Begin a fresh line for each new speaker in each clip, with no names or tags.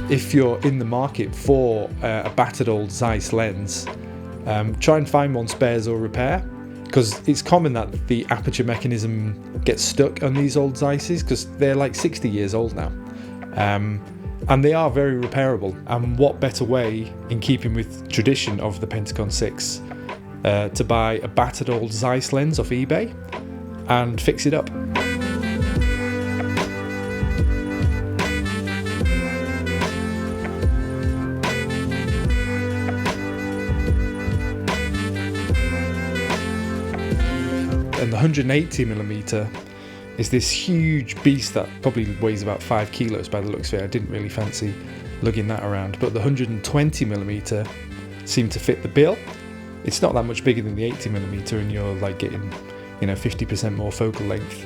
if you're in the market for a battered old Zeiss lens, try and find one spares or repair, because it's common that the aperture mechanism gets stuck on these old Zeisses because they're like 60 years old now. And they are very repairable, and what better way, in keeping with tradition of the Pentagon 6, to buy a battered old Zeiss lens off eBay and fix it up. And the 180mm is this huge beast that probably weighs about 5 kilos by the looks of it. I didn't really fancy lugging that around, but the 120mm seemed to fit the bill. It's not that much bigger than the 80mm, and you're like getting, 50% more focal length.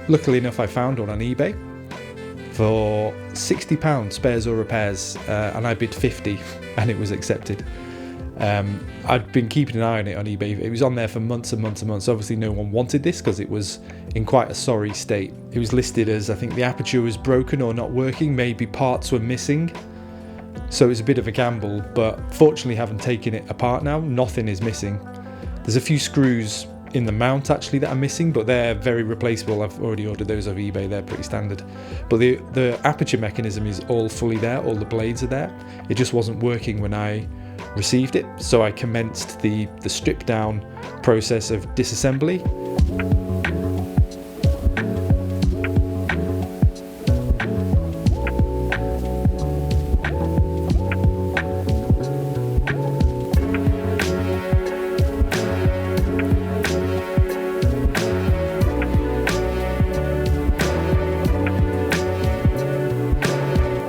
Luckily enough, I found one on eBay for £60 spares or repairs, and I bid 50 and it was accepted. I'd been keeping an eye on it on eBay. It was on there for months and months and months. Obviously no one wanted this because it was in quite a sorry state. It was listed as, I think the aperture was broken or not working, maybe parts were missing. So it was a bit of a gamble, but fortunately, having taken it apart now, nothing is missing. There's a few screws in the mount actually that are missing, but they're very replaceable. I've already ordered those off eBay, they're pretty standard. But the aperture mechanism is all fully there, all the blades are there. It just wasn't working when I received it, so I commenced the strip down process of disassembly.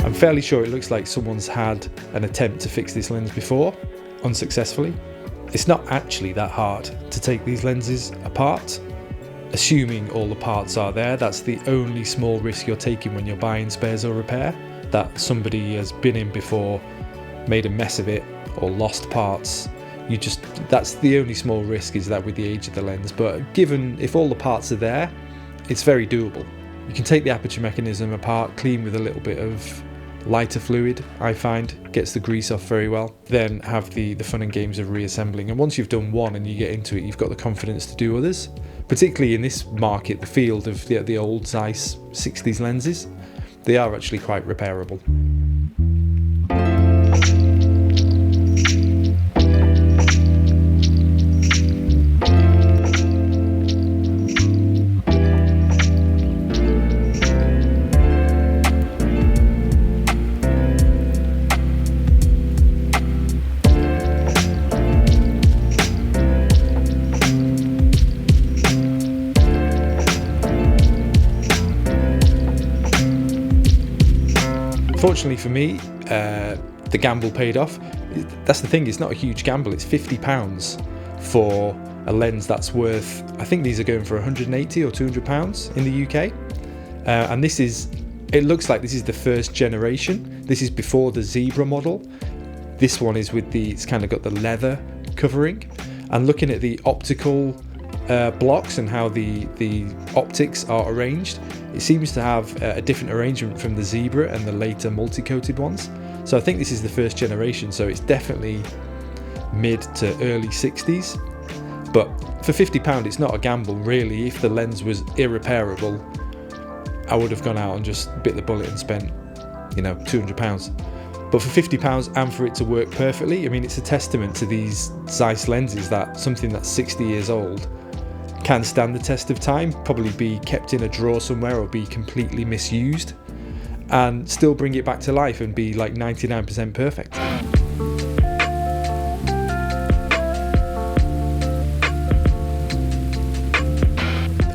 I'm fairly sure it looks like someone's had an attempt to fix this lens before, unsuccessfully. It's not actually that hard to take these lenses apart, assuming all the parts are there. That's the only small risk you're taking when you're buying spares or repair, that somebody has been in before, made a mess of it, or lost parts. That's the only small risk, is that with the age of the lens. But given if all the parts are there, it's very doable. You can take the aperture mechanism apart, clean with a little bit of lighter fluid, I find, gets the grease off very well. Then have the fun and games of reassembling. And once you've done one and you get into it, you've got the confidence to do others. Particularly in this market, the field of the old Zeiss 60s lenses, they are actually quite repairable. Fortunately for me, the gamble paid off. That's the thing, it's not a huge gamble. It's £50 for a lens that's worth, I think these are going for £180 or £200 in the UK. And it looks like this is the first generation. This is before the Zebra model. This one is with it's kind of got the leather covering. And looking at the optical blocks and how the optics are arranged, it seems to have a different arrangement from the Zebra and the later multi-coated ones. So I think this is the first generation, so it's definitely mid to early 60s. But for £50, it's not a gamble really. If the lens was irreparable, I would have gone out and just bit the bullet and spent, £200. But for £50 and for it to work perfectly, I mean, it's a testament to these Zeiss lenses that something that's 60 years old can stand the test of time, probably be kept in a drawer somewhere or be completely misused, and still bring it back to life and be like 99% perfect.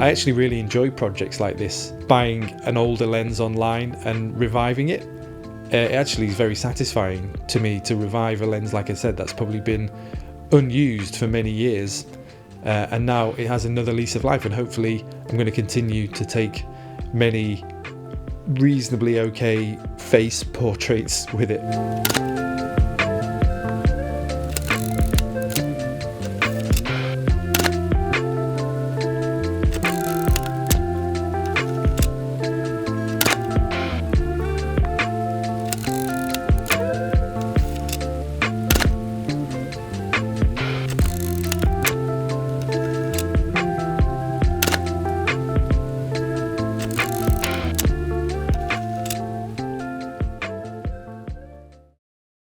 I actually really enjoy projects like this, buying an older lens online and reviving it. It actually is very satisfying to me to revive a lens, like I said, that's probably been unused for many years. And now it has another lease of life, and hopefully I'm going to continue to take many reasonably okay face portraits with it.